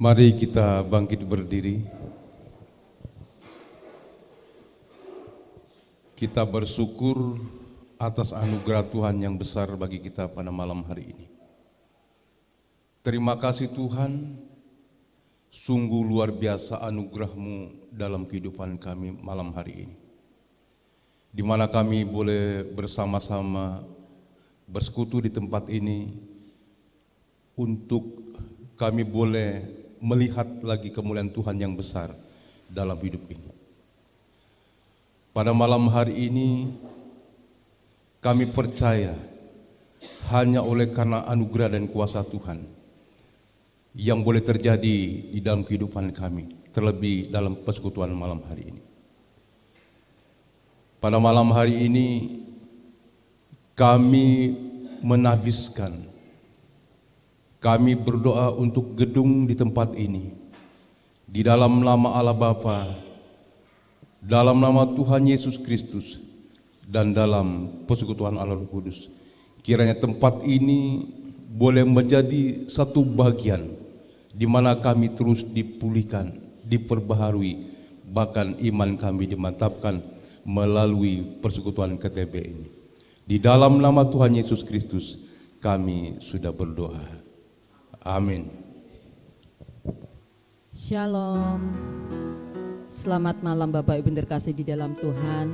Mari kita bangkit berdiri. Kita bersyukur atas anugerah Tuhan yang besar bagi kita pada malam hari ini. Terima kasih Tuhan, sungguh luar biasa anugerah-Mu dalam kehidupan kami malam hari ini. Di mana kami boleh bersama-sama bersekutu di tempat ini untuk kami boleh melihat lagi kemuliaan Tuhan yang besar dalam hidup ini. Pada malam hari ini kami percaya hanya oleh karena anugerah dan kuasa Tuhan yang boleh terjadi di dalam kehidupan kami, terlebih dalam persekutuan malam hari ini. Pada malam hari ini kami menabiskan, kami berdoa untuk gedung di tempat ini, di dalam nama Allah Bapa, dalam nama Tuhan Yesus Kristus, dan dalam persekutuan Allah Roh Kudus. Kiranya tempat ini boleh menjadi satu bagian di mana kami terus dipulihkan, diperbaharui, bahkan iman kami dimantapkan melalui persekutuan KTB ini. Di dalam nama Tuhan Yesus Kristus kami sudah berdoa. Amin. Shalom. Selamat malam Bapak Ibu terkasih di dalam Tuhan.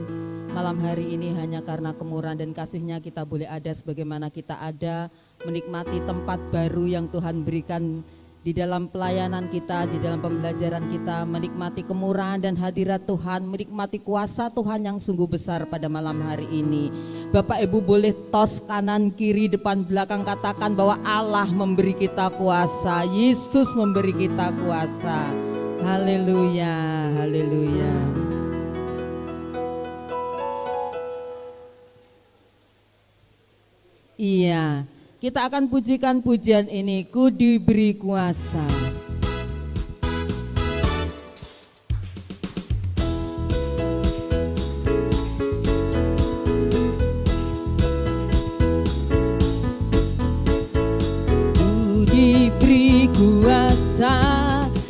Malam hari ini hanya karena kemurahan dan kasih-Nya kita boleh ada sebagaimana kita ada, menikmati tempat baru yang Tuhan berikan di dalam pelayanan kita, di dalam pembelajaran kita, menikmati kemurahan dan hadirat Tuhan, menikmati kuasa Tuhan yang sungguh besar pada malam hari ini. Bapak Ibu boleh tos kanan kiri depan belakang, katakan bahwa Allah memberi kita kuasa, Yesus memberi kita kuasa. Haleluya, haleluya. Iya, kita akan pujikan pujian ini, Ku diberi kuasa. Ku diberi kuasa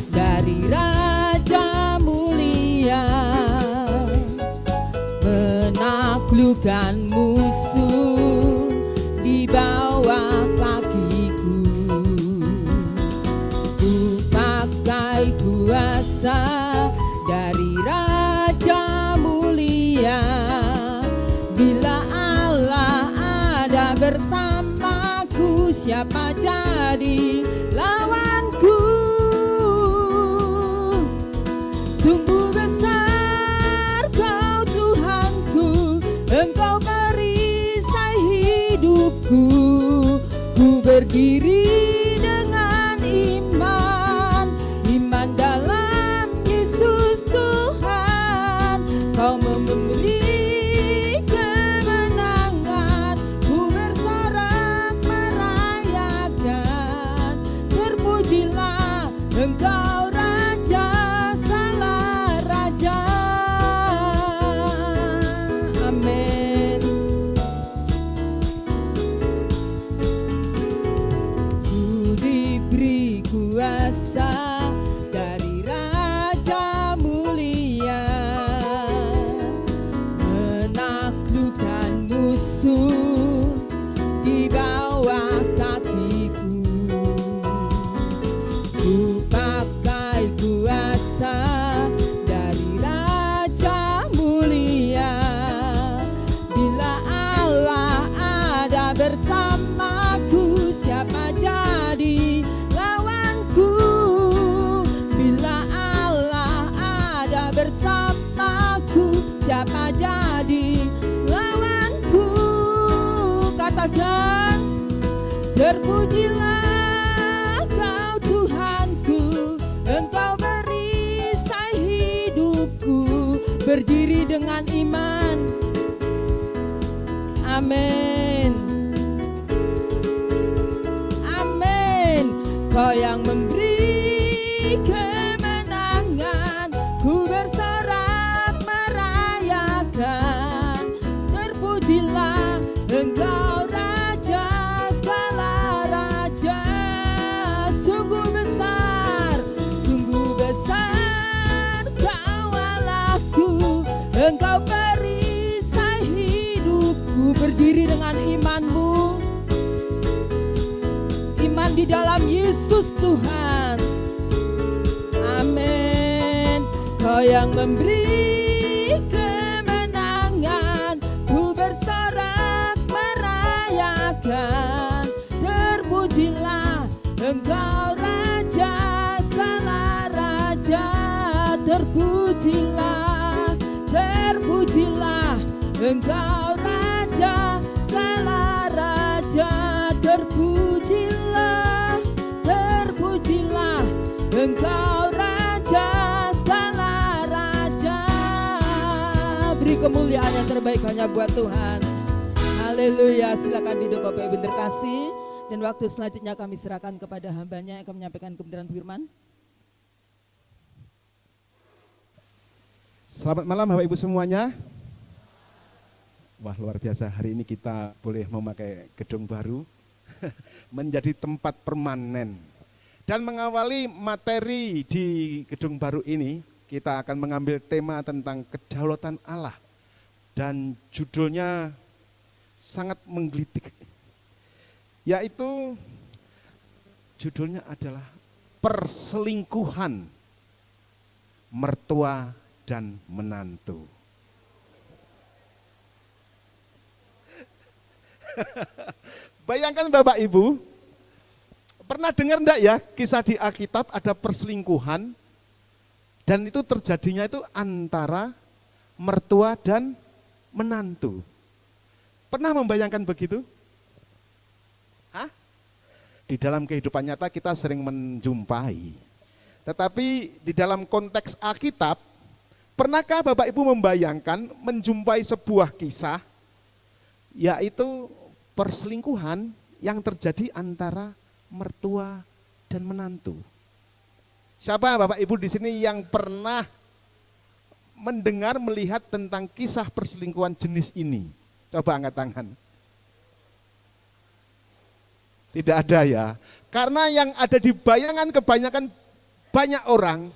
dari Raja mulia, menaklukkan musuh di bawah kakiku. Ku pakai kuasa dari Raja mulia. Bila Allah ada bersamaku, siapa jadi lawanku? Sungguh besar Kau Tuhanku, Engkau perisai hidupku. Ku berdiri dengan iman, iman dalam Yesus Tuhan. Kau memberi kemenangan, ku bersorak merayakan. Terpujilah Engkau Raja segala raja. Amin. Ku diberi kuasa dari Raja mulia, menaklukkan musuh di bawah kakiku. Ku pakai kuasa dari Raja mulia. Bila Allah ada bersamaku, siapa jadi lawanku? Bila Allah ada bersamaku, siapa jadi lawanku? Katakan, terpujilah Kau Tuhanku, Engkau perisai hidupku. Berdiri dengan iman. Amin. Amin. Kau yang memberi kemenangan, ku bersorak merayakan. Terpujilah Engkau Raja segala raja. Sungguh besar Kau Allahku, Engkau perisai hidupku. Berdiri dengan imanmu, iman di dalam Yesus Tuhan. Amin. Kau yang memberi kemenangan, ku bersorak merayakan. Terpujilah Engkau Raja segala raja. Terpujilah Engkau Raja segala raja. Terpujilah Engkau Raja segala raja. Beri kemuliaan yang terbaik hanya buat Tuhan. Haleluya. Silakan duduk Bapak Ibu terkasih. Dan waktu selanjutnya kami serahkan kepada hambanya yang akan menyampaikan kebenaran firman. Selamat malam Bapak Ibu semuanya. Wah, luar biasa, hari ini kita boleh memakai gedung baru menjadi tempat permanen. Dan mengawali materi di gedung baru ini, kita akan mengambil tema tentang kedaulatan Allah. Dan judulnya sangat menggelitik, yaitu judulnya adalah perselingkuhan mertua dan menantu. Bayangkan Bapak Ibu, pernah dengar enggak ya kisah di Alkitab ada perselingkuhan dan itu terjadinya itu antara mertua dan menantu. Pernah membayangkan begitu? Hah? Di dalam kehidupan nyata kita sering menjumpai. Tetapi di dalam konteks Alkitab, pernahkah Bapak Ibu membayangkan menjumpai sebuah kisah, yaitu perselingkuhan yang terjadi antara mertua dan menantu. Siapa Bapak Ibu di sini yang pernah mendengar, melihat tentang kisah perselingkuhan jenis ini? Coba angkat tangan. Tidak ada ya. Karena yang ada di bayangan kebanyakan banyak orang,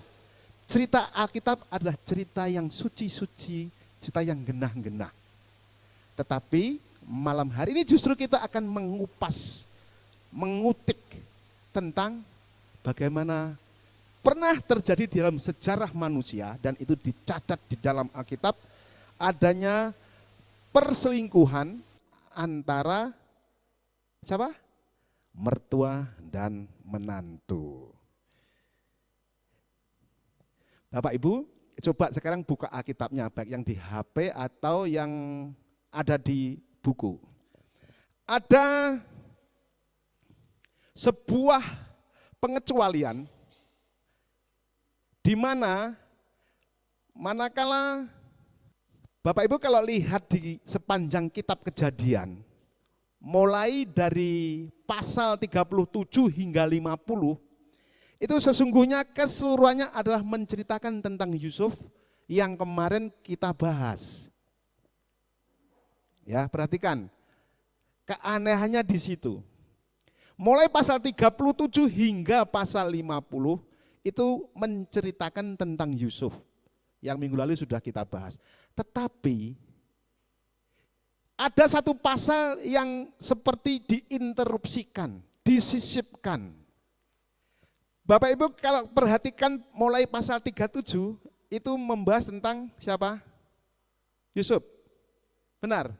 cerita Alkitab adalah cerita yang suci-suci, cerita yang genah-genah. Tetapi malam hari ini justru kita akan mengupas, mengutik tentang bagaimana pernah terjadi di dalam sejarah manusia, dan itu dicatat di dalam Alkitab, adanya perselingkuhan antara siapa? Mertua dan menantu. Bapak Ibu, coba sekarang buka Alkitabnya, baik yang di HP atau yang ada di buku. Ada sebuah pengecualian di mana manakala Bapak Ibu kalau lihat di sepanjang kitab Kejadian, mulai dari pasal 37 hingga 50, itu sesungguhnya keseluruhannya adalah menceritakan tentang Yusuf yang kemarin kita bahas. Ya, perhatikan, keanehannya di situ. Mulai pasal 37 hingga pasal 50, itu menceritakan tentang Yusuf, yang minggu lalu sudah kita bahas. Tetapi ada satu pasal yang seperti diinterupsikan, disisipkan. Bapak Ibu kalau perhatikan mulai pasal 37 itu membahas tentang siapa? Yusuf. Benar?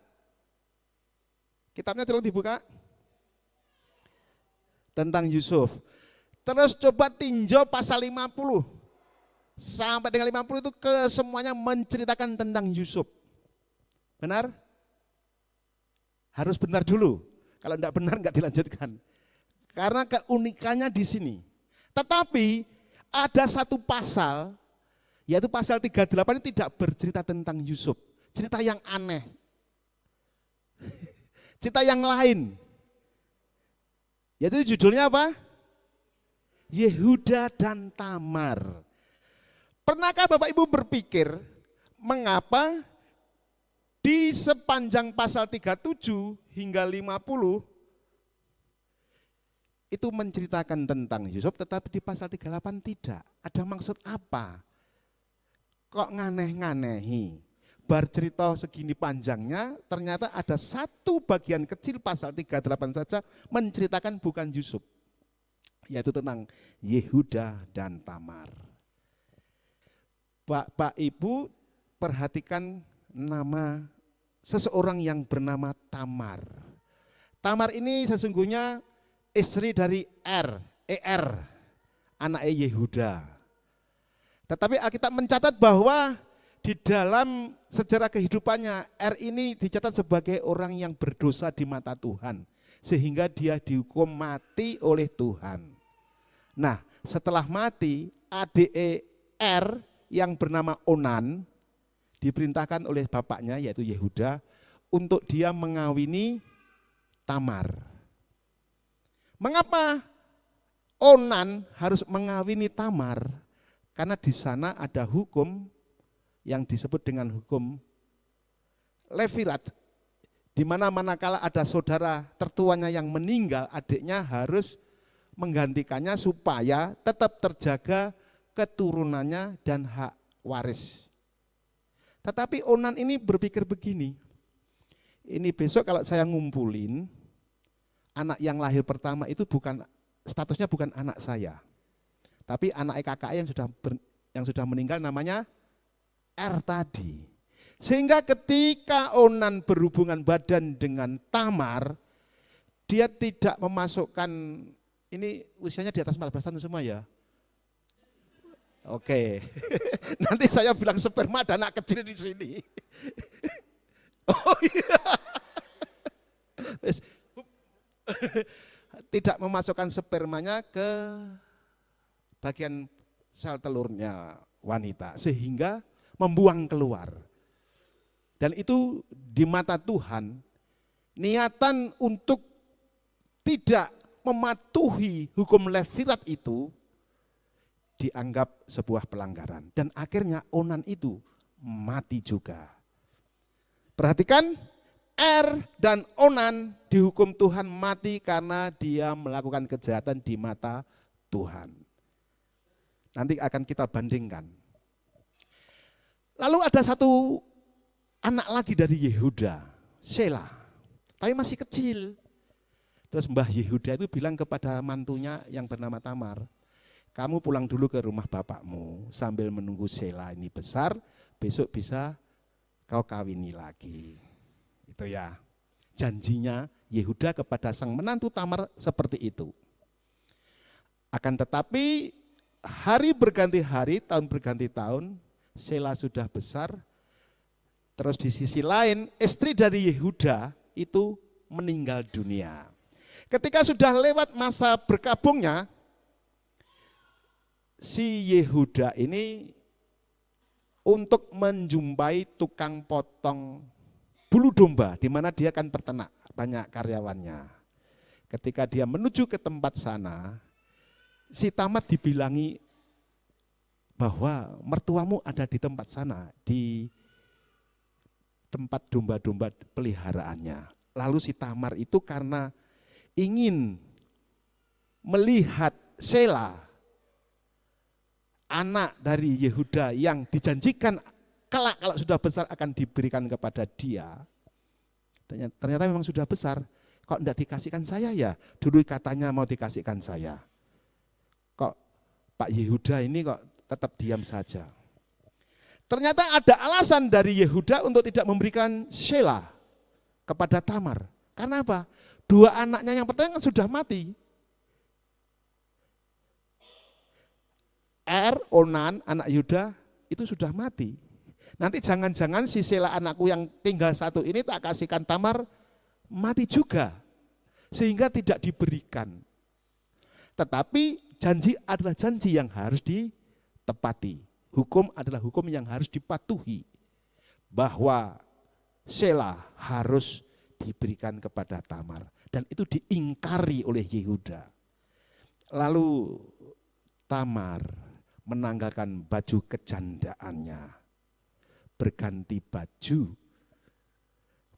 Kitabnya tolong dibuka. Tentang Yusuf. Terus coba tinjau pasal 50. Sampai dengan 50 itu semuanya menceritakan tentang Yusuf. Benar? Harus benar dulu. Kalau tidak benar enggak dilanjutkan. Karena keunikannya di sini. Tetapi ada satu pasal, yaitu pasal 38 ini tidak bercerita tentang Yusuf. Cerita yang aneh. Cerita yang lain. Yaitu judulnya apa? Yehuda dan Tamar. Pernahkah Bapak Ibu berpikir mengapa di sepanjang pasal 37 hingga 50 itu menceritakan tentang Yusuf, tetapi di pasal 38 tidak? Ada maksud apa? Kok nganeh-nganehi? Bar cerita segini panjangnya, ternyata ada satu bagian kecil pasal 38 saja menceritakan bukan Yusuf, yaitu tentang Yehuda dan Tamar. Bapak Ibu perhatikan nama seseorang yang bernama Tamar. Tamar ini sesungguhnya istri dari Er, anaknya Yehuda. Tetapi Alkitab mencatat bahwa di dalam sejarah kehidupannya, Er ini dicatat sebagai orang yang berdosa di mata Tuhan, sehingga dia dihukum mati oleh Tuhan. Nah, setelah mati, adik Er yang bernama Onan diperintahkan oleh bapaknya yaitu Yehuda untuk dia mengawini Tamar. Mengapa Onan harus mengawini Tamar? Karena di sana ada hukum yang disebut dengan hukum Levirat, di mana manakala ada saudara tertuanya yang meninggal, adiknya harus menggantikannya supaya tetap terjaga keturunannya dan hak waris. Tetapi Onan ini berpikir begini, ini besok kalau saya ngumpulin, anak yang lahir pertama itu bukan statusnya bukan anak saya, tapi anak kakak yang sudah meninggal namanya Er tadi. Sehingga ketika Onan berhubungan badan dengan Tamar, dia tidak memasukkan, ini usianya di atas 14 tahun semua ya. Oke, nanti saya bilang sperma ada anak kecil di sini. Oh iya. Tidak memasukkan spermanya ke bagian sel telurnya wanita, sehingga membuang keluar. Dan itu di mata Tuhan, niatan untuk tidak mematuhi hukum Levirat itu dianggap sebuah pelanggaran. Dan akhirnya Onan itu mati juga. Perhatikan, Er dan Onan dihukum Tuhan mati karena dia melakukan kejahatan di mata Tuhan. Nanti akan kita bandingkan. Lalu ada satu anak lagi dari Yehuda, Sela, tapi masih kecil. Terus Mbah Yehuda itu bilang kepada mantunya yang bernama Tamar, kamu pulang dulu ke rumah bapakmu sambil menunggu Sela ini besar, besok bisa kau kawini lagi. Itu ya, janjinya Yehuda kepada sang menantu Tamar seperti itu. Akan tetapi hari berganti hari, tahun berganti tahun, Sela sudah besar. Terus di sisi lain, istri dari Yehuda itu meninggal dunia. Ketika sudah lewat masa berkabungnya, si Yehuda ini untuk menjumpai tukang potong bulu domba, di mana dia kan peternak, banyak karyawannya. Ketika dia menuju ke tempat sana, si Tamar dibilangi bahwa mertuamu ada di tempat sana, di tempat domba-domba peliharaannya. Lalu si Tamar itu karena ingin melihat Sela, anak dari Yehuda yang dijanjikan kelak kalau sudah besar akan diberikan kepada dia. Ternyata memang sudah besar, kok enggak dikasihkan saya ya? Dulu katanya mau dikasihkan saya. Kok Pak Yehuda ini kok tetap diam saja. Ternyata ada alasan dari Yehuda untuk tidak memberikan Sela kepada Tamar. Karena apa? Dua anaknya yang pertama kan sudah mati. Onan, anak Yuda itu sudah mati. Nanti jangan-jangan si Sela anakku yang tinggal satu ini tak kasihkan Tamar mati juga. Sehingga tidak diberikan. Tetapi janji adalah janji yang harus ditepati. Hukum adalah hukum yang harus dipatuhi. Bahwa Sela harus diberikan kepada Tamar. Dan itu diingkari oleh Yehuda. Lalu Tamar menanggalkan baju kejandaannya. Berganti baju.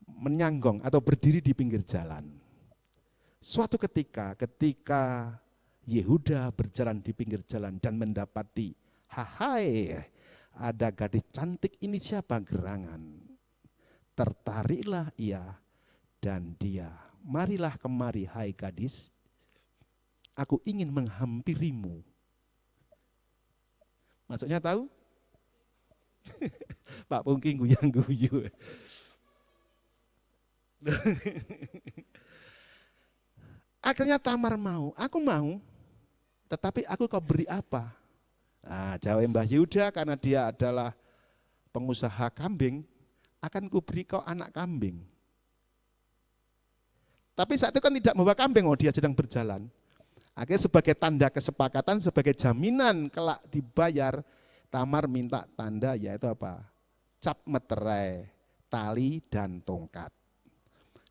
Menyanggong atau berdiri di pinggir jalan. Suatu ketika Yehuda berjalan di pinggir jalan dan mendapati, "Hai, ada gadis cantik, ini siapa gerangan?" Tertariklah ia dan dia, "Marilah kemari hai gadis, aku ingin menghampirimu." Maksudnya tahu? Pak Pungki guyang-guyu. Akhirnya Tamar mau, aku mau, tetapi aku kau beri apa? Nah, jawab Mbah Yehuda, karena dia adalah pengusaha kambing, akan kuberi kau anak kambing. Tapi saat itu kan tidak membawa kambing, dia sedang berjalan. Akhirnya sebagai tanda kesepakatan, sebagai jaminan kelak dibayar, Tamar minta tanda yaitu apa? Cap meterai, tali dan tongkat.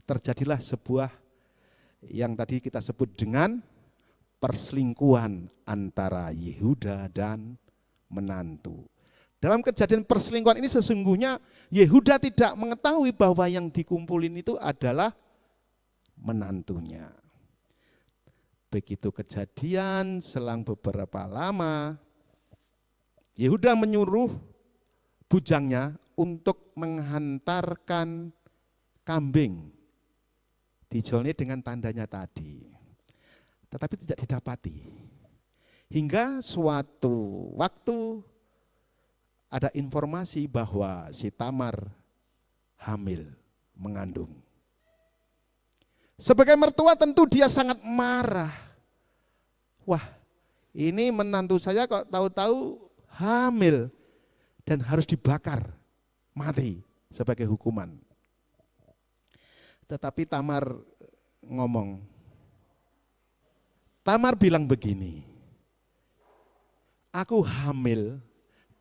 Terjadilah sebuah yang tadi kita sebut dengan perselingkuhan antara Yehuda dan menantu. Dalam kejadian perselingkuhan ini sesungguhnya Yehuda tidak mengetahui bahwa yang dikumpulin itu adalah menantunya. Begitu kejadian, selang beberapa lama, Yehuda menyuruh bujangnya untuk menghantarkan kambing. Dijolnya dengan tandanya tadi. Tetapi tidak didapati. Hingga suatu waktu ada informasi bahwa si Tamar hamil, mengandung. Sebagai mertua tentu dia sangat marah. Wah, ini menantu saya kok tahu-tahu hamil dan harus dibakar, mati sebagai hukuman. Tetapi Tamar ngomong, Tamar bilang begini, aku hamil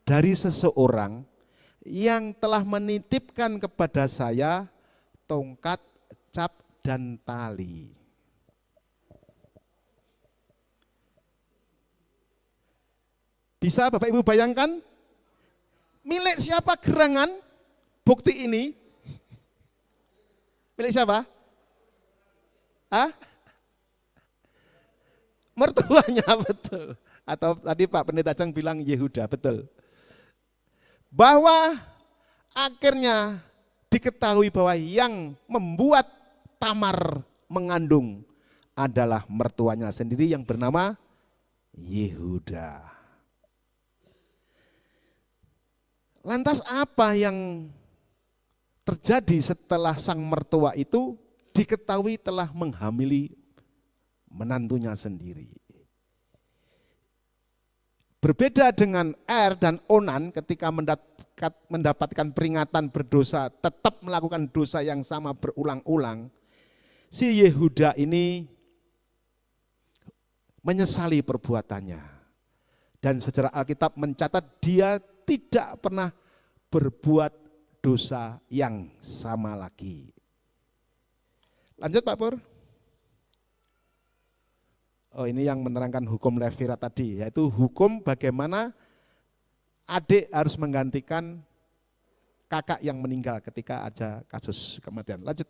dari seseorang yang telah menitipkan kepada saya tongkat, cap dan tali. Bisa Bapak Ibu bayangkan? Milik siapa gerangan bukti ini? Milik siapa? Hah? Mertuanya, betul. Atau tadi Pak Pendeta Jang bilang Yehuda, betul. Bahwa akhirnya diketahui bahwa yang membuat Tamar mengandung adalah mertuanya sendiri yang bernama Yehuda. Lantas apa yang terjadi setelah sang mertua itu diketahui telah menghamili menantunya sendiri? Berbeda dengan Er dan Onan ketika mendapatkan peringatan berdosa, tetap melakukan dosa yang sama berulang-ulang. Si Yehuda ini menyesali perbuatannya. Dan sejarah Alkitab mencatat dia tidak pernah berbuat dosa yang sama lagi. Lanjut Pak Pur. Oh, ini yang menerangkan hukum Levirat tadi, yaitu hukum bagaimana adik harus menggantikan kakak yang meninggal ketika ada kasus kematian. Lanjut.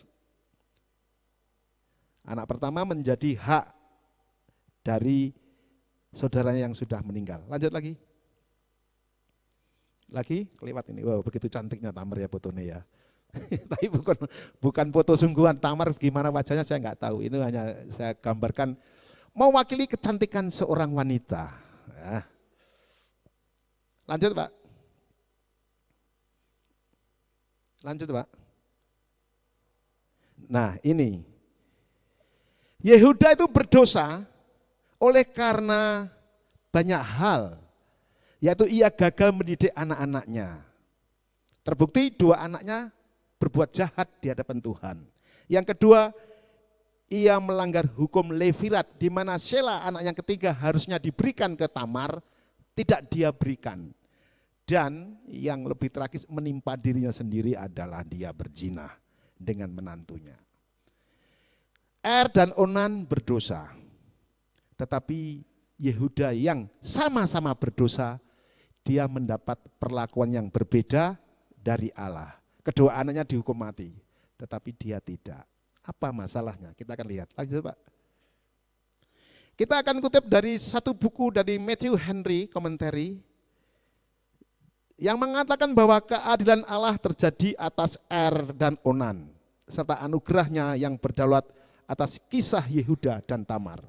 Anak pertama menjadi hak dari saudaranya yang sudah meninggal. Lanjut lagi. Lagi kelewat ini. Wow, begitu cantiknya Tamar ya fotonya ya. Tapi bukan foto sungguhan Tamar, gimana wajahnya saya nggak tahu. Ini hanya saya gambarkan mewakili kecantikan seorang wanita. Ya. Lanjut Pak. Lanjut Pak. Nah ini. Yehuda itu berdosa oleh karena banyak hal. Yaitu ia gagal mendidik anak-anaknya. Terbukti 2 anaknya berbuat jahat di hadapan Tuhan. Yang kedua, ia melanggar hukum Levirat, di mana Sela anak yang ketiga harusnya diberikan ke Tamar, tidak dia berikan. Dan yang lebih tragis menimpa dirinya sendiri adalah dia berzina dengan menantunya. Er dan Onan berdosa, tetapi Yehuda yang sama-sama berdosa, dia mendapat perlakuan yang berbeda dari Allah. Kedua anaknya dihukum mati, tetapi dia tidak. Apa masalahnya? Kita akan lihat. Lanjut Pak. Kita akan kutip dari satu buku dari Matthew Henry, Commentary, yang mengatakan bahwa keadilan Allah terjadi atas Er dan Onan, serta anugerahnya yang berdaulat atas kisah Yehuda dan Tamar.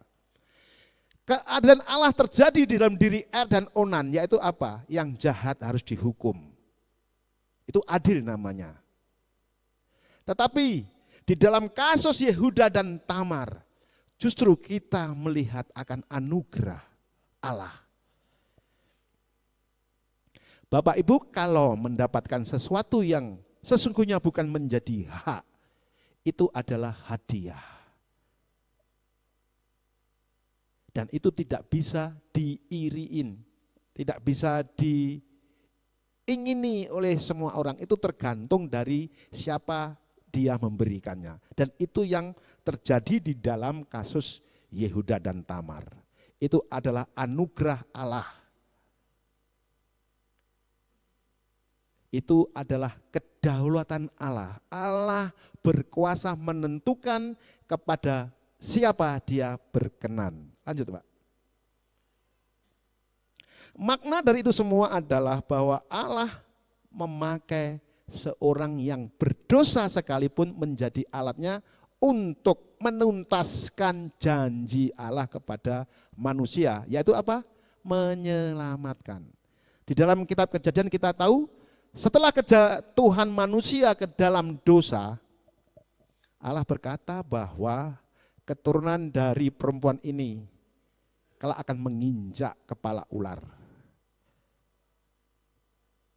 Keadilan Allah terjadi di dalam diri Er dan Onan, yaitu apa? Yang jahat harus dihukum. Itu adil namanya. Tetapi di dalam kasus Yehuda dan Tamar, justru kita melihat akan anugerah Allah. Bapak Ibu, kalau mendapatkan sesuatu yang sesungguhnya bukan menjadi hak, itu adalah hadiah. Dan itu tidak bisa diiriin, tidak bisa diingini oleh semua orang. Itu tergantung dari siapa dia memberikannya. Dan itu yang terjadi di dalam kasus Yehuda dan Tamar. Itu adalah anugerah Allah. Itu adalah kedaulatan Allah. Allah berkuasa menentukan kepada siapa dia berkenan. Lanjut Pak. Makna dari itu semua adalah bahwa Allah memakai seorang yang berdosa sekalipun menjadi alatnya untuk menuntaskan janji Allah kepada manusia. Yaitu apa? Menyelamatkan. Di dalam kitab Kejadian kita tahu setelah kejatuhan manusia ke dalam dosa, Allah berkata bahwa keturunan dari perempuan ini kelak akan menginjak kepala ular.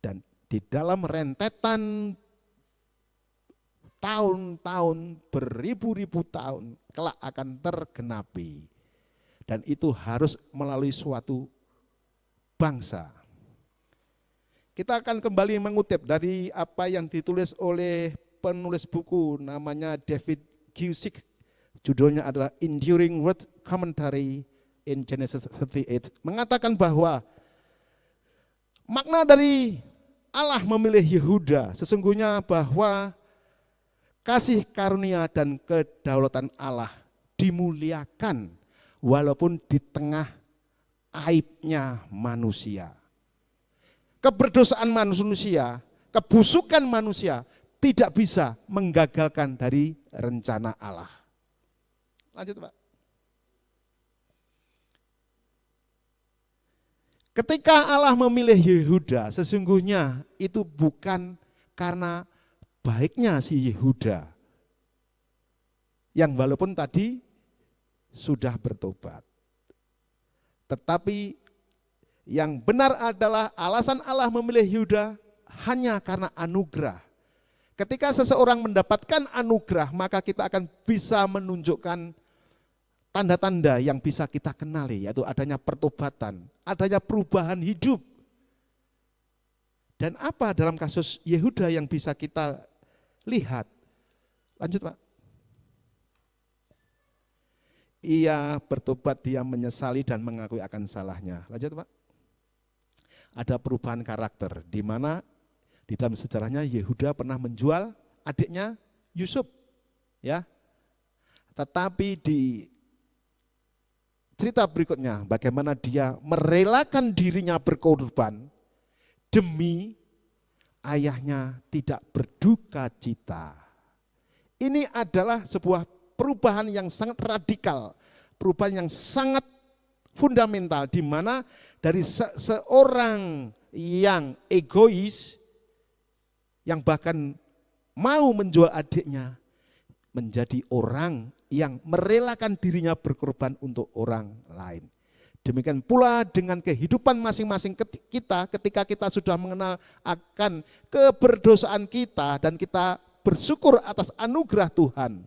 Dan di dalam rentetan tahun-tahun, beribu-ribu tahun, kelak akan tergenapi. Dan itu harus melalui suatu bangsa. Kita akan kembali mengutip dari apa yang ditulis oleh penulis buku namanya David McKissick, judulnya adalah Enduring Word Commentary in Genesis 38, mengatakan bahwa makna dari Allah memilih Yehuda sesungguhnya bahwa kasih karunia dan kedaulatan Allah dimuliakan walaupun di tengah aibnya manusia. Keberdosaan manusia, kebusukan manusia tidak bisa menggagalkan dari rencana Allah. Lanjut Pak. Ketika Allah memilih Yehuda, sesungguhnya itu bukan karena baiknya si Yehuda, yang walaupun tadi sudah bertobat. Tetapi yang benar adalah alasan Allah memilih Yehuda hanya karena anugerah. Ketika seseorang mendapatkan anugerah, maka kita akan bisa menunjukkan tanda-tanda yang bisa kita kenali, yaitu adanya pertobatan, adanya perubahan hidup. Dan apa dalam kasus Yehuda yang bisa kita lihat? Lanjut Pak. Ia bertobat, dia menyesali dan mengakui akan salahnya. Lanjut Pak. Ada perubahan karakter, di mana di dalam sejarahnya Yehuda pernah menjual adiknya Yusuf. Ya. Tetapi di cerita berikutnya, bagaimana dia merelakan dirinya berkorban demi ayahnya tidak berduka cita. Ini adalah sebuah perubahan yang sangat radikal, perubahan yang sangat fundamental, di mana dari seorang yang egois, yang bahkan mau menjual adiknya, menjadi orang yang merelakan dirinya berkorban untuk orang lain. Demikian pula dengan kehidupan masing-masing kita ketika kita sudah mengenal akan keberdosaan kita dan kita bersyukur atas anugerah Tuhan.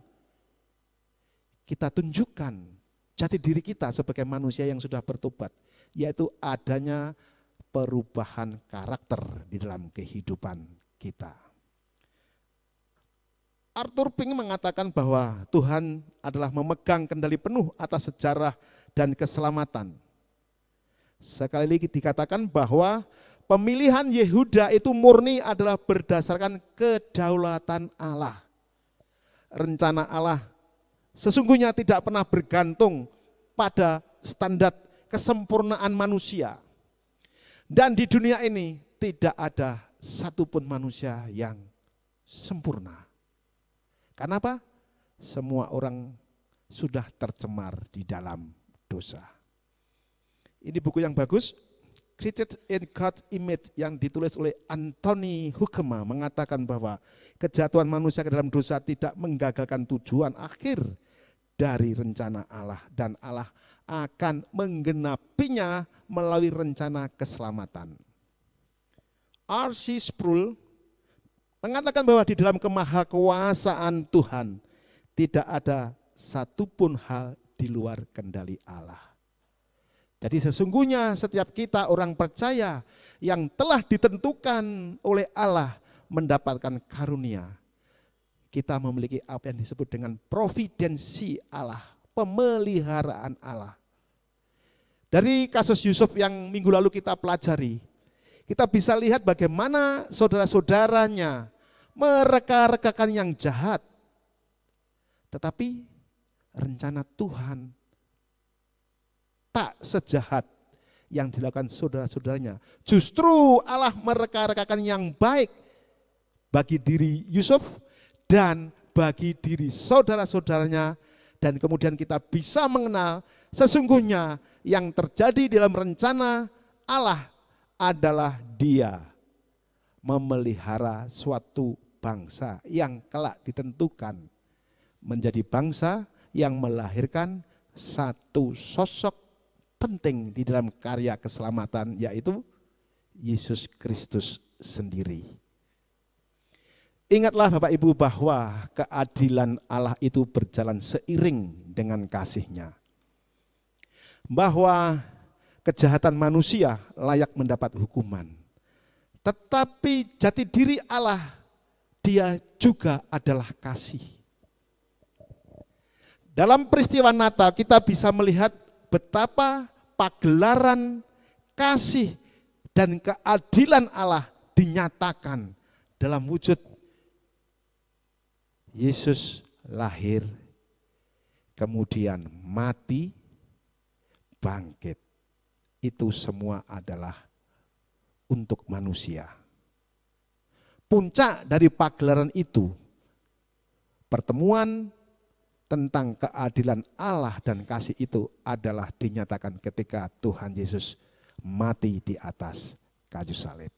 Kita tunjukkan jati diri kita sebagai manusia yang sudah bertobat, yaitu adanya perubahan karakter di dalam kehidupan kita. Arthur Pink mengatakan bahwa Tuhan adalah memegang kendali penuh atas sejarah dan keselamatan. Sekali lagi dikatakan bahwa pemilihan Yehuda itu murni adalah berdasarkan kedaulatan Allah. Rencana Allah sesungguhnya tidak pernah bergantung pada standar kesempurnaan manusia. Dan di dunia ini tidak ada satupun manusia yang sempurna. Kenapa? Semua orang sudah tercemar di dalam dosa. Ini buku yang bagus, Created in God's Image, yang ditulis oleh Anthony Hoekema, mengatakan bahwa kejatuhan manusia ke dalam dosa tidak menggagalkan tujuan akhir dari rencana Allah, dan Allah akan menggenapinya melalui rencana keselamatan. R.C. Sproul mengatakan bahwa di dalam kemahakuasaan Tuhan tidak ada satupun hal di luar kendali Allah. Jadi sesungguhnya setiap kita orang percaya yang telah ditentukan oleh Allah mendapatkan karunia, kita memiliki apa yang disebut dengan providensi Allah, pemeliharaan Allah. Dari kasus Yusuf yang minggu lalu kita pelajari, kita bisa lihat bagaimana saudara-saudaranya mereka-rekakan yang jahat. Tetapi rencana Tuhan tak sejahat yang dilakukan saudara-saudaranya. Justru Allah mereka-rekakan yang baik bagi diri Yusuf dan bagi diri saudara-saudaranya. Dan kemudian kita bisa mengenal sesungguhnya yang terjadi dalam rencana Allah adalah Dia memelihara suatu bangsa yang kelak ditentukan menjadi bangsa yang melahirkan satu sosok penting di dalam karya keselamatan, yaitu Yesus Kristus sendiri. Ingatlah Bapak Ibu bahwa keadilan Allah itu berjalan seiring dengan kasih-Nya. Bahwa kejahatan manusia layak mendapat hukuman. Tetapi jati diri Allah, Dia juga adalah kasih. Dalam peristiwa Natal kita bisa melihat betapa pagelaran kasih dan keadilan Allah dinyatakan dalam wujud Yesus lahir, kemudian mati, bangkit. Itu semua adalah untuk manusia. Puncak dari pagelaran itu, pertemuan tentang keadilan Allah dan kasih itu adalah dinyatakan ketika Tuhan Yesus mati di atas kayu salib.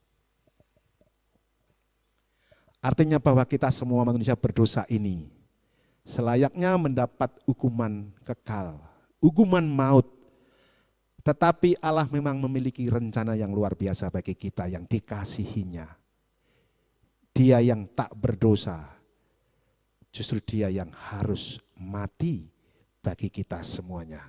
Artinya bahwa kita semua manusia berdosa ini selayaknya mendapat hukuman kekal, hukuman maut. Tetapi Allah memang memiliki rencana yang luar biasa bagi kita yang dikasihinya. Dia yang tak berdosa, justru dia yang harus mati bagi kita semuanya.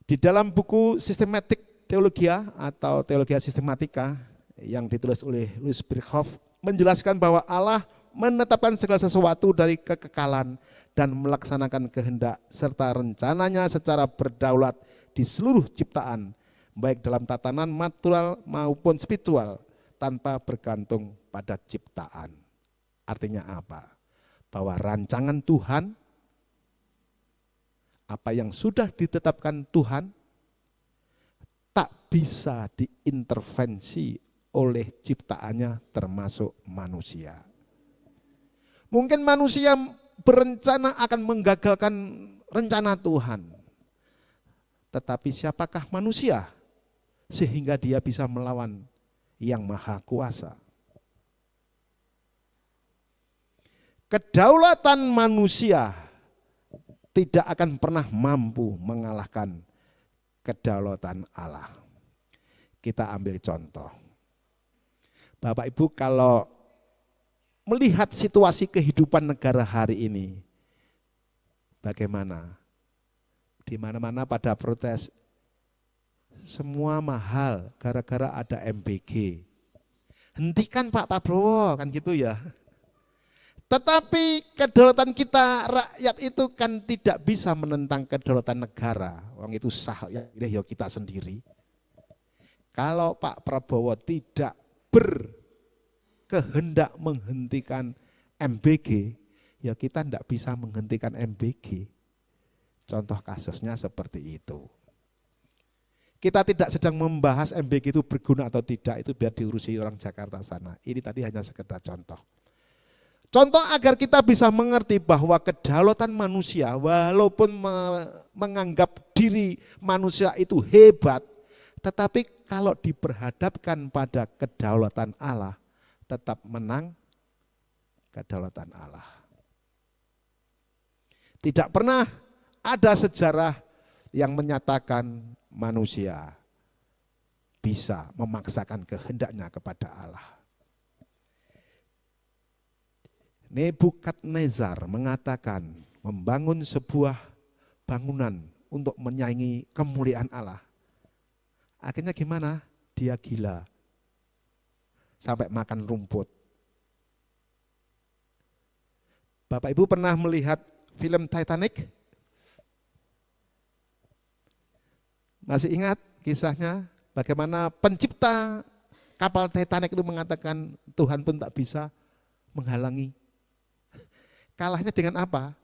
Di dalam buku Systematic Theologia atau Theologia Sistematika yang ditulis oleh Louis Berkhoff, menjelaskan bahwa Allah menetapkan segala sesuatu dari kekekalan dan melaksanakan kehendak serta rencananya secara berdaulat di seluruh ciptaan, baik dalam tatanan material maupun spiritual, tanpa bergantung pada ciptaan. Artinya apa? Bahwa rancangan Tuhan, apa yang sudah ditetapkan Tuhan, tak bisa diintervensi oleh ciptaannya termasuk manusia. Mungkin manusia berencana akan menggagalkan rencana Tuhan. Tetapi siapakah manusia sehingga dia bisa melawan yang maha kuasa? Kedaulatan manusia tidak akan pernah mampu mengalahkan kedaulatan Allah. Kita ambil contoh. Bapak Ibu, kalau melihat situasi kehidupan negara hari ini, bagaimana? Di mana-mana pada protes, semua mahal gara-gara ada MBG. Hentikan Pak Prabowo, kan gitu ya. Tetapi kedaulatan kita rakyat itu kan tidak bisa menentang kedaulatan negara. Orang itu sah ya kita sendiri. Kalau Pak Prabowo tidak berkehendak menghentikan MBG, ya kita tidak bisa menghentikan MBG. Contoh kasusnya seperti itu. Kita tidak sedang membahas MBG itu berguna atau tidak, itu biar diurusi orang Jakarta sana. Ini tadi hanya sekedar contoh. Contoh agar kita bisa mengerti bahwa kedaulatan manusia, walaupun menganggap diri manusia itu hebat, tetapi kalau diperhadapkan pada kedaulatan Allah, tetap menang kedaulatan Allah. Tidak pernah ada sejarah yang menyatakan manusia bisa memaksakan kehendaknya kepada Allah. Nebukadnezar mengatakan membangun sebuah bangunan untuk menyaingi kemuliaan Allah. Akhirnya gimana? Dia gila. Sampai makan rumput. Bapak Ibu pernah melihat film Titanic? Masih ingat kisahnya? Bagaimana pencipta kapal Titanic itu mengatakan Tuhan pun tak bisa menghalangi. Kalahnya dengan apa?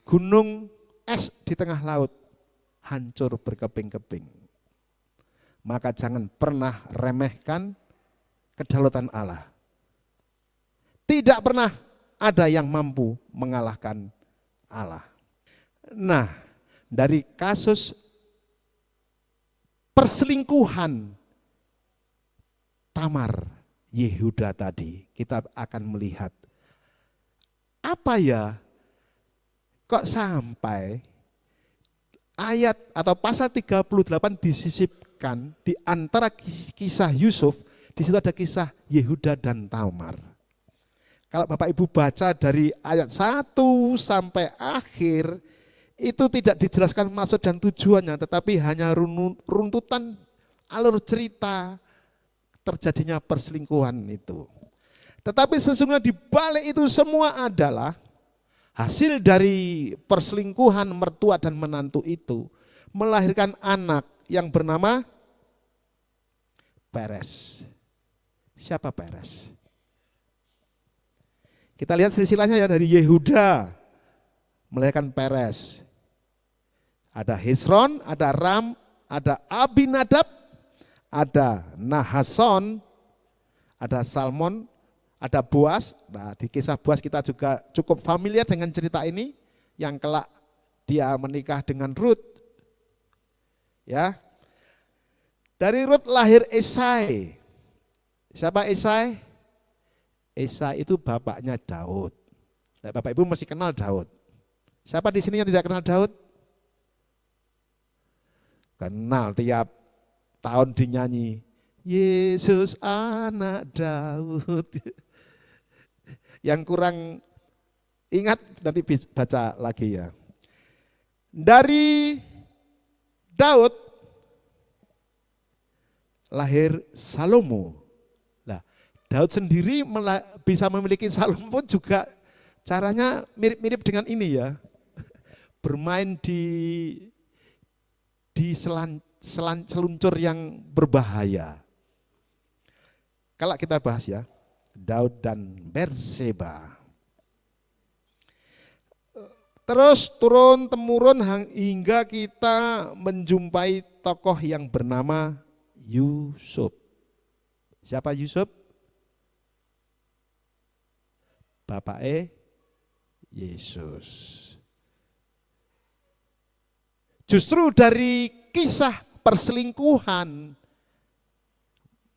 Gunung es di tengah laut hancur berkeping-keping. Maka jangan pernah remehkan kedaulatan Allah. Tidak pernah ada yang mampu mengalahkan Allah. Nah, dari kasus perselingkuhan Tamar Yehuda tadi, kita akan melihat apa ya kok sampai ayat atau pasal 38 disisipkan di antara kisah Yusuf, di situ ada kisah Yehuda dan Tamar. Kalau Bapak Ibu baca dari ayat 1 sampai akhir, itu tidak dijelaskan maksud dan tujuannya, tetapi hanya runtutan alur cerita terjadinya perselingkuhan itu. Tetapi sesungguhnya di balik itu semua adalah Hasil dari perselingkuhan mertua dan menantu itu melahirkan anak yang bernama Peres. Siapa Peres? Kita lihat silsilahnya ya, dari Yehuda melahirkan Peres. Ada Hezron, ada Ram, ada Abinadab, ada Nahason, ada Salmon, ada Boas. Nah, di kisah Boas kita juga cukup familiar dengan cerita ini, yang kelak dia menikah dengan Rut. Ya. Dari Rut lahir Esai. Siapa Esai? Esai itu bapaknya Daud. Nah, Bapak Ibu masih kenal Daud. Siapa di sini yang tidak kenal Daud? Kenal, tiap tahun dinyanyi, Yesus anak Daud. Yang kurang ingat nanti baca lagi ya. Dari Daud lahir Salomo. Daud sendiri bisa memiliki Salomo pun juga caranya mirip-mirip dengan ini ya. Bermain di seluncur yang berbahaya. Kalau kita bahas ya, Daud dan Berseba. Terus turun-temurun hingga kita menjumpai tokoh yang bernama Yusuf. Siapa Yusuf? Bapak Yesus. Justru dari kisah perselingkuhan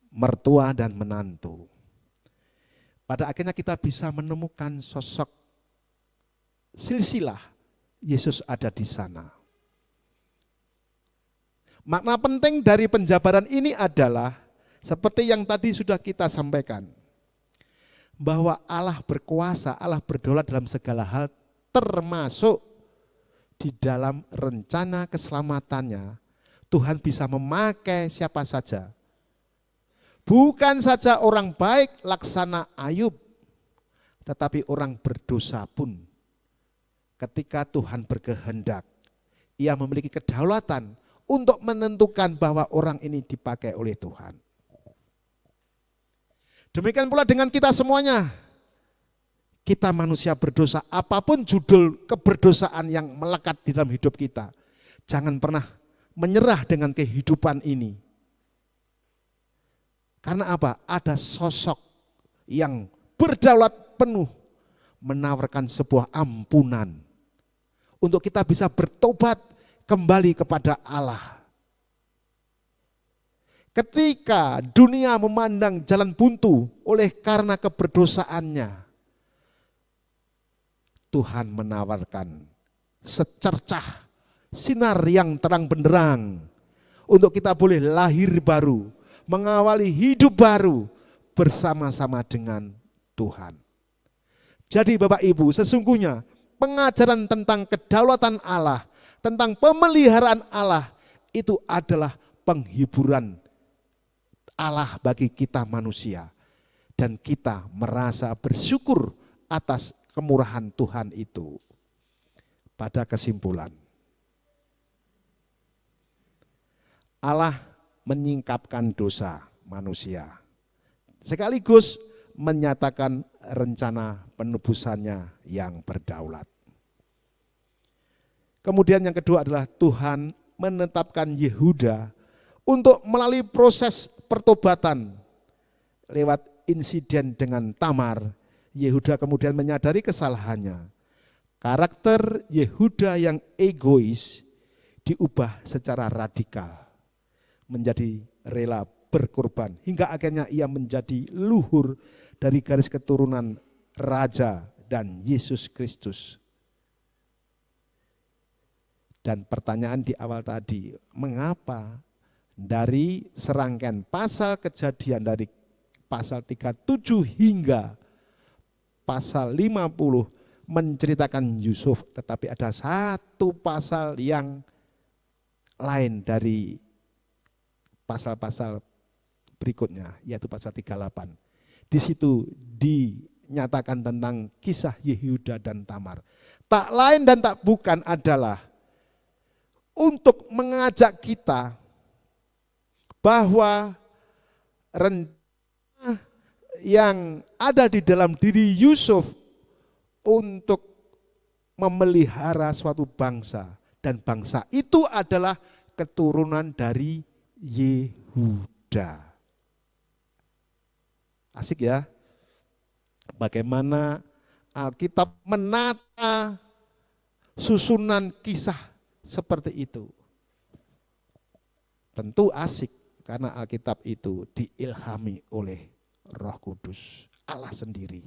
mertua dan menantu, pada akhirnya kita bisa menemukan sosok silsilah Yesus ada di sana. Makna penting dari penjabaran ini adalah seperti yang tadi sudah kita sampaikan, bahwa Allah berkuasa, Allah berdaulat dalam segala hal, termasuk di dalam rencana keselamatannya. Tuhan bisa memakai siapa saja. Bukan saja orang baik laksana Ayub, tetapi orang berdosa pun ketika Tuhan berkehendak, ia memiliki kedaulatan untuk menentukan bahwa orang ini dipakai oleh Tuhan. Demikian pula dengan kita semuanya. Kita manusia berdosa, apapun judul keberdosaan yang melekat di dalam hidup kita, jangan pernah menyerah dengan kehidupan ini. Karena apa? Ada sosok yang berdaulat penuh menawarkan sebuah ampunan untuk kita bisa bertobat kembali kepada Allah. Ketika dunia memandang jalan buntu oleh karena keberdosaannya, Tuhan menawarkan secercah sinar yang terang benderang untuk kita boleh lahir baru, mengawali hidup baru bersama-sama dengan Tuhan. Jadi Bapak Ibu, sesungguhnya pengajaran tentang kedaulatan Allah, tentang pemeliharaan Allah, itu adalah penghiburan Allah bagi kita manusia, dan kita merasa bersyukur atas kemurahan Tuhan itu. Pada kesimpulan, Allah menyingkapkan dosa manusia, sekaligus menyatakan rencana penebusannya yang berdaulat. Kemudian yang kedua adalah Tuhan menetapkan Yehuda untuk melalui proses pertobatan lewat insiden dengan Tamar. Yehuda kemudian menyadari kesalahannya. Karakter Yehuda yang egois diubah secara radikal menjadi rela berkorban hingga akhirnya ia menjadi luhur dari garis keturunan Raja dan Yesus Kristus. Dan pertanyaan di awal tadi, mengapa dari serangkaian pasal Kejadian dari pasal 37 hingga pasal 50 menceritakan Yusuf, tetapi ada satu pasal yang lain dari pasal-pasal berikutnya, yaitu pasal 38. Di situ dinyatakan tentang kisah Yehuda dan Tamar. Tak lain dan tak bukan adalah untuk mengajak kita bahwa rencana yang ada di dalam diri Yusuf untuk memelihara suatu bangsa, dan bangsa itu adalah keturunan dari Yehuda. Asik ya, bagaimana Alkitab menata susunan kisah seperti itu. Tentu asik karena Alkitab itu diilhami oleh Roh Kudus, Allah sendiri.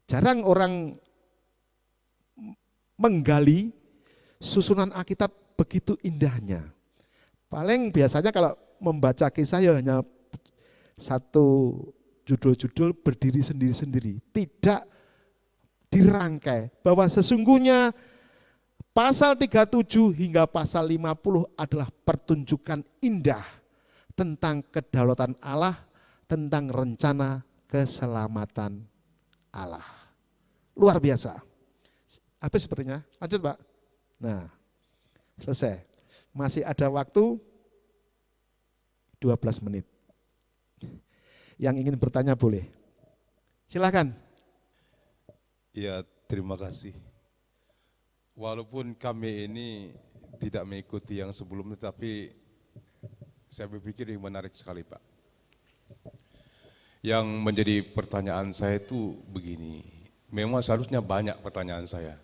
Jarang orang menggali susunan Alkitab begitu indahnya. Paling biasanya kalau membaca kisah ya hanya satu judul-judul berdiri sendiri-sendiri. Tidak dirangkai bahwa sesungguhnya pasal 37 hingga pasal 50 adalah pertunjukan indah tentang kedaulatan Allah, tentang rencana keselamatan Allah. Luar biasa. Habis sepertinya, lanjut Pak. Nah, selesai. Masih ada waktu 12 menit. Yang ingin bertanya boleh. Silakan. Ya, terima kasih. Walaupun kami ini tidak mengikuti yang sebelumnya, tapi saya berpikir ini menarik sekali Pak. Yang menjadi pertanyaan saya itu begini, memang seharusnya banyak pertanyaan saya,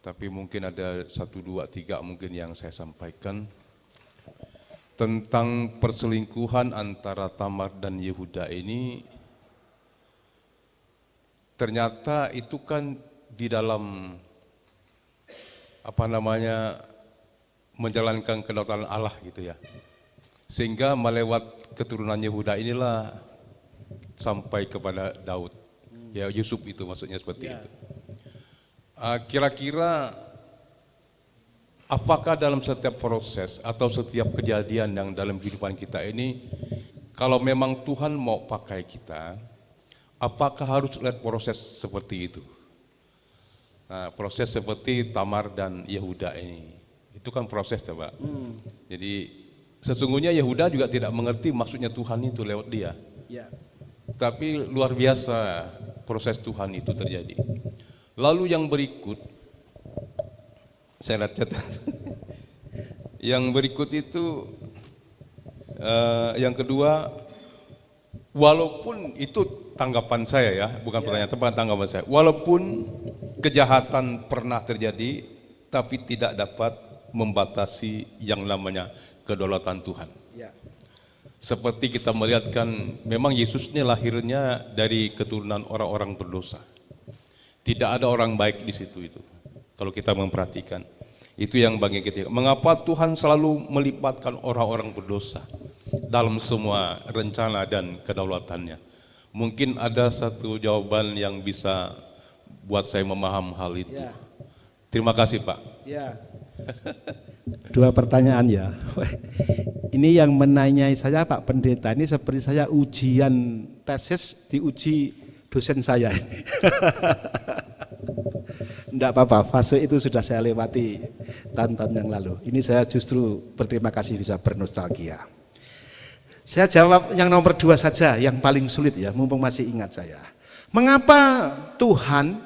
tapi mungkin ada 1, 2, 3 mungkin yang saya sampaikan tentang perselingkuhan antara Tamar dan Yehuda ini. Ternyata itu kan di dalam menjalankan kedaulatan Allah gitu ya. Sehingga melewat keturunan Yehuda inilah sampai kepada Daud. Ya Yusuf itu maksudnya seperti itu. Kira-kira apakah dalam setiap proses atau setiap kejadian yang dalam kehidupan kita ini, kalau memang Tuhan mau pakai kita, apakah harus lihat proses seperti itu? Nah, proses seperti Tamar dan Yehuda ini, itu kan proses ya Pak. Jadi sesungguhnya Yehuda juga tidak mengerti maksudnya Tuhan itu lewat dia. Ya. Tapi luar biasa proses Tuhan itu terjadi. Lalu yang berikut, saya lihat catat. Yang berikut itu, yang kedua, walaupun itu tanggapan saya ya, bukan pertanyaan, tapi tanggapan saya. Walaupun kejahatan pernah terjadi, tapi tidak dapat membatasi yang namanya kedaulatan Tuhan. Ya. Seperti kita melihatkan, memang Yesus ini lahirnya dari keturunan orang-orang berdosa. Tidak ada orang baik di situ itu. Kalau kita memperhatikan, itu yang bagi kita. Mengapa Tuhan selalu melibatkan orang-orang berdosa dalam semua rencana dan kedaulatannya? Mungkin ada satu jawaban yang bisa buat saya memaham hal itu. Ya. Terima kasih Pak. Ya. 2 pertanyaan ya. Ini yang menanyai saya Pak Pendeta, ini seperti saya ujian tesis diuji dosen saya. Enggak apa-apa, fase itu sudah saya lewati tahun-tahun yang lalu. Ini saya justru berterima kasih bisa bernostalgia. Saya jawab yang nomor 2 saja, yang paling sulit ya, mumpung masih ingat saya. Mengapa Tuhan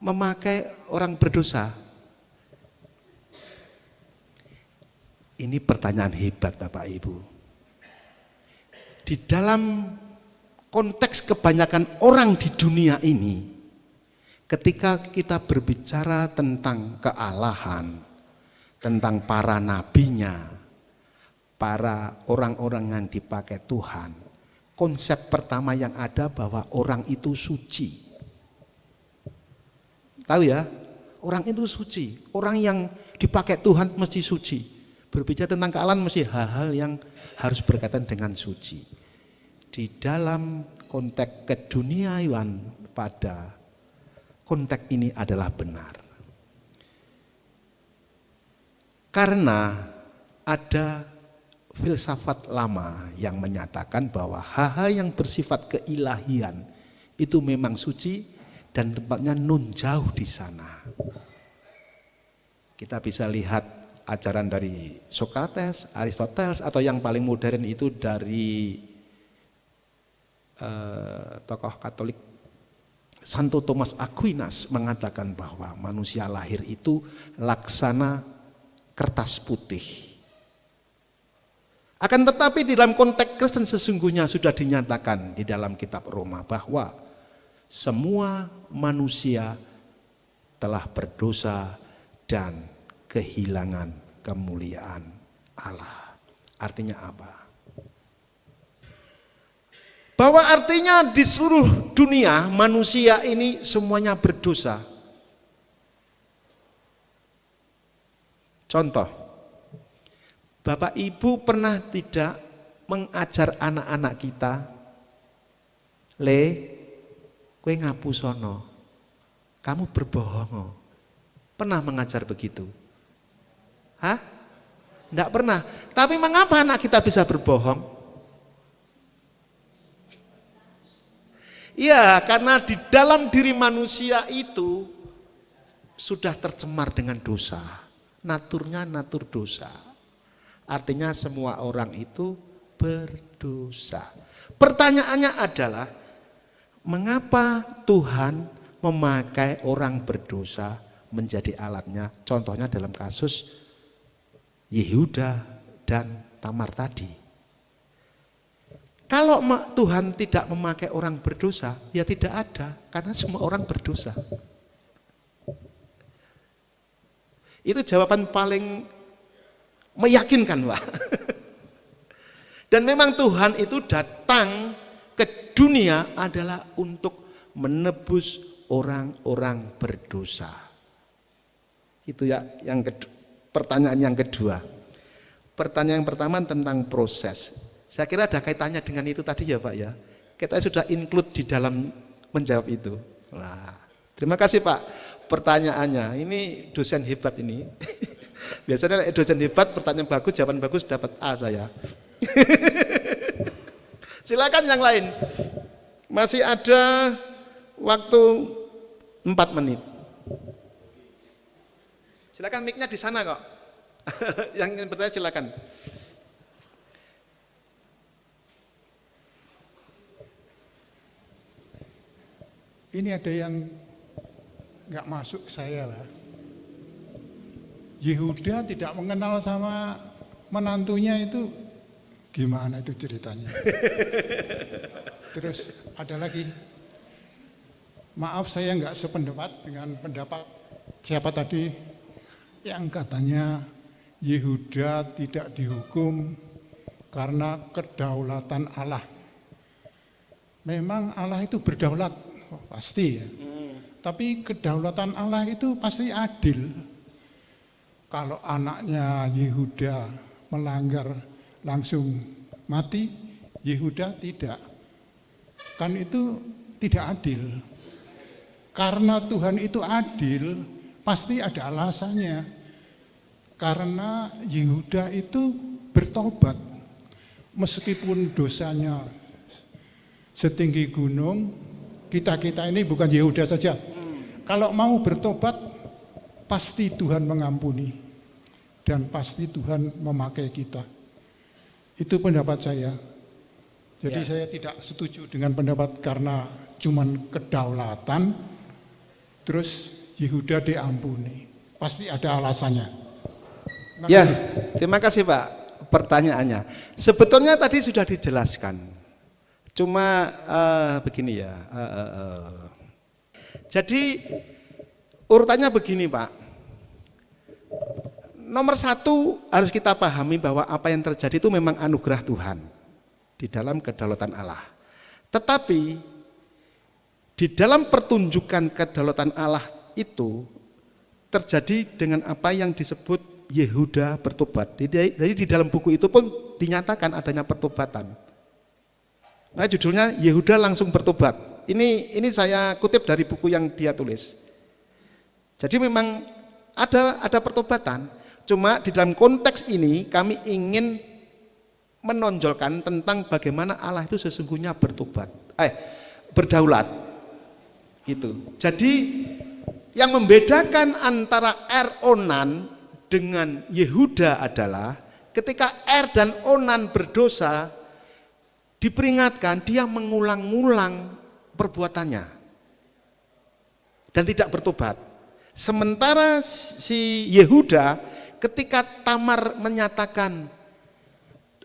memakai orang berdosa? Ini pertanyaan hebat Bapak Ibu. Di dalam konteks kebanyakan orang di dunia ini, ketika kita berbicara tentang kealahan, tentang para nabinya, para orang-orang yang dipakai Tuhan, konsep pertama yang ada bahwa orang itu suci. Tahu ya, orang itu suci, orang yang dipakai Tuhan mesti suci. Berbicara tentang kealahan mesti hal-hal yang harus berkaitan dengan suci. Di dalam konteks keduniaan pada konteks ini adalah benar. Karena ada filsafat lama yang menyatakan bahwa hal-hal yang bersifat keilahian itu memang suci dan tempatnya nun jauh di sana. Kita bisa lihat ajaran dari Socrates, Aristoteles, atau yang paling modern itu dari tokoh Katolik Santo Thomas Aquinas mengatakan bahwa manusia lahir itu laksana kertas putih. Akan tetapi di dalam konteks Kristen sesungguhnya sudah dinyatakan di dalam kitab Roma bahwa semua manusia telah berdosa dan kehilangan kemuliaan Allah. Artinya apa? Bahwa artinya di seluruh dunia manusia ini semuanya berdosa. Contoh, Bapak Ibu pernah tidak mengajar anak-anak kita, le, kowe ngapusono, kamu berbohong. Pernah mengajar begitu? Hah? Enggak pernah. Tapi mengapa anak kita bisa berbohong? Iya, karena di dalam diri manusia itu sudah tercemar dengan dosa. Naturnya natur dosa. Artinya semua orang itu berdosa. Pertanyaannya adalah, mengapa Tuhan memakai orang berdosa menjadi alatnya? Contohnya dalam kasus Yehuda dan Tamar tadi. Kalau Tuhan tidak memakai orang berdosa, ya tidak ada, karena semua orang berdosa. Itu jawaban paling meyakinkan, Pak. Dan memang Tuhan itu datang ke dunia adalah untuk menebus orang-orang berdosa. Itu ya yang pertanyaan yang kedua. Pertanyaan yang pertama tentang proses. Saya kira ada kaitannya dengan itu tadi ya Pak ya. Kita sudah include di dalam menjawab itu. Nah, terima kasih Pak pertanyaannya. Ini dosen hebat ini. Biasanya dosen hebat pertanyaan bagus, jawaban bagus dapat A saya. Silakan yang lain. Masih ada waktu 4 menit. Silakan mic-nya di sana kok. Yang ingin bertanya silakan. Ini ada yang nggak masuk ke saya lah. Yehuda tidak mengenal sama menantunya itu gimana itu ceritanya? Terus ada lagi, maaf saya nggak sependapat dengan pendapat siapa tadi yang katanya Yehuda tidak dihukum karena kedaulatan Allah. Memang Allah itu berdaulat. Oh, pasti ya. Tapi kedaulatan Allah itu pasti adil. Kalau anaknya Yehuda melanggar langsung mati, Yehuda tidak. Kan itu tidak adil. Karena Tuhan itu adil, pasti ada alasannya. Karena Yehuda itu bertobat. Meskipun dosanya setinggi gunung, kita ini bukan Yehuda saja. Kalau mau bertobat, pasti Tuhan mengampuni. Dan pasti Tuhan memakai kita. Itu pendapat saya. Jadi saya tidak setuju dengan pendapat karena cuman kedaulatan, terus Yehuda diampuni. Pasti ada alasannya. Ya, terima kasih Pak pertanyaannya. Sebetulnya tadi sudah dijelaskan. Cuma begini ya, jadi urutannya begini Pak. Nomor 1 harus kita pahami bahwa apa yang terjadi itu memang anugerah Tuhan di dalam kedaulatan Allah. Tetapi di dalam pertunjukan kedaulatan Allah itu terjadi dengan apa yang disebut Yehuda bertobat. Jadi di dalam buku itu pun dinyatakan adanya pertobatan. Nah judulnya Yehuda langsung bertobat. Ini saya kutip dari buku yang dia tulis. Jadi memang ada pertobatan. Cuma di dalam konteks ini kami ingin menonjolkan tentang bagaimana Allah itu sesungguhnya berdaulat. Gitu. Jadi yang membedakan antara Onan dengan Yehuda adalah ketika dan Onan berdosa, diperingatkan dia mengulang-ulang perbuatannya dan tidak bertobat. Sementara si Yehuda ketika Tamar menyatakan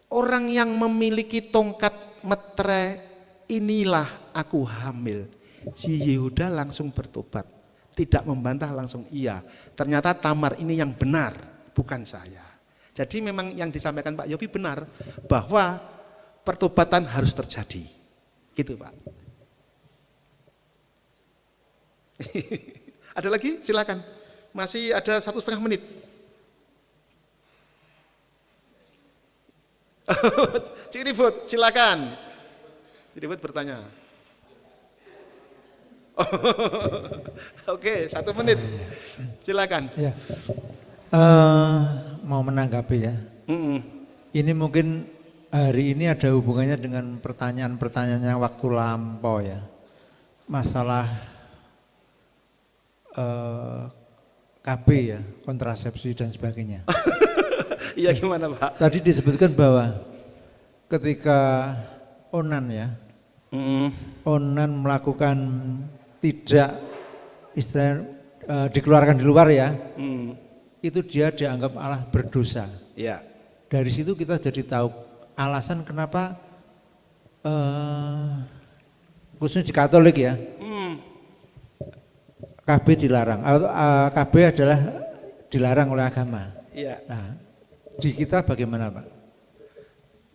orang yang memiliki tongkat metre inilah aku hamil, si Yehuda langsung bertobat, tidak membantah, langsung iya. Ternyata Tamar ini yang benar, bukan saya. Jadi memang yang disampaikan Pak Yopi benar bahwa pertobatan harus terjadi. Gitu Pak. Ada lagi? Silakan. Masih ada 1,5 menit. Ciribut, silakan. Ciribut bertanya. Oke, 1 menit. Silakan. Ya. Mau menanggapi ya. Ini mungkin hari ini ada hubungannya dengan pertanyaan-pertanyaannya waktu lampau ya. Masalah KB ya, kontrasepsi dan sebagainya. Iya gimana Pak? Tadi disebutkan bahwa ketika Onan ya, Onan melakukan tidak istilahnya dikeluarkan di luar ya, itu dia dianggap Allah berdosa. Ya. Dari situ kita jadi tahu alasan kenapa khususnya di Katolik ya, KB dilarang. KB adalah dilarang oleh agama. Iya. Nah, di kita bagaimana Pak?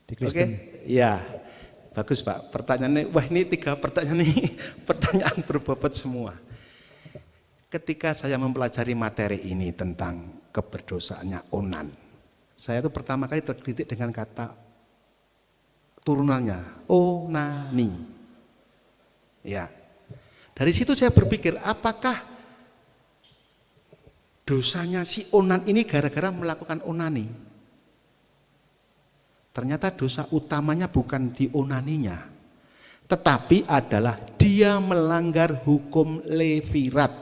Di Kristen. Oke. Ya. Bagus Pak. Pertanyaannya, wah ini 3 pertanyaan ini pertanyaan berbobot semua. Ketika saya mempelajari materi ini tentang keberdosaannya Onan, saya itu pertama kali tergelitik dengan kata turunannya, Onani. Ya. Dari situ saya berpikir, apakah dosanya si Onan ini gara-gara melakukan onani? Ternyata dosa utamanya bukan di onaninya, tetapi adalah dia melanggar hukum Levirat.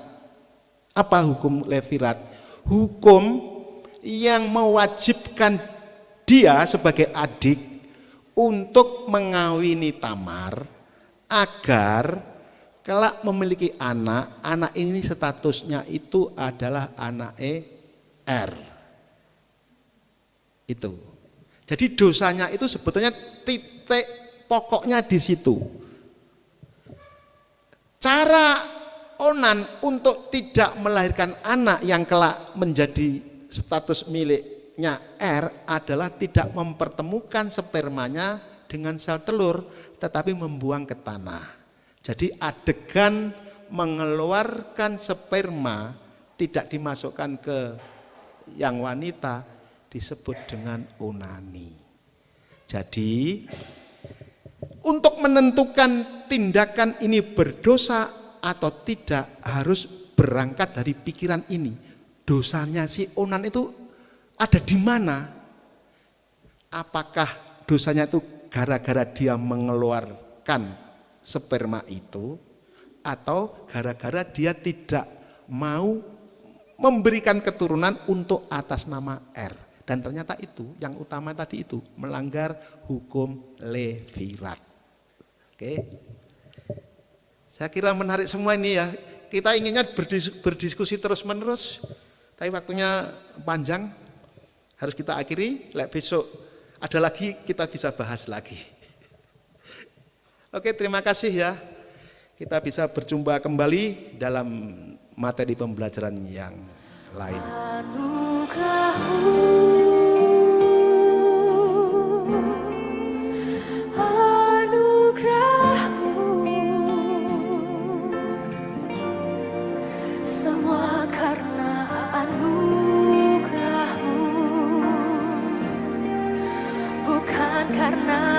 Apa hukum Levirat? Hukum yang mewajibkan dia sebagai adik untuk mengawini Tamar agar kelak memiliki anak ini statusnya itu adalah anak Itu. Jadi dosanya itu sebetulnya titik pokoknya di situ. Cara Onan untuk tidak melahirkan anak yang kelak menjadi status miliknya adalah tidak mempertemukan spermanya dengan sel telur, tetapi membuang ke tanah. Jadi adegan mengeluarkan sperma tidak dimasukkan ke yang wanita disebut dengan onani. Jadi untuk menentukan tindakan ini berdosa atau tidak harus berangkat dari pikiran ini. Dosanya si Onan itu ada di mana? Apakah dosanya itu gara-gara dia mengeluarkan sperma itu, atau gara-gara dia tidak mau memberikan keturunan untuk atas nama Dan ternyata itu yang utama tadi itu melanggar hukum Levirat. Oke. Saya kira menarik semua ini ya. Kita inginnya berdiskusi terus-menerus, tapi waktunya panjang. Harus kita akhiri. Besok ada lagi kita bisa bahas lagi. Oke, terima kasih ya. Kita bisa berjumpa kembali dalam materi pembelajaran yang lain. Anugerahmu, semua karena anugerahmu, bukan karena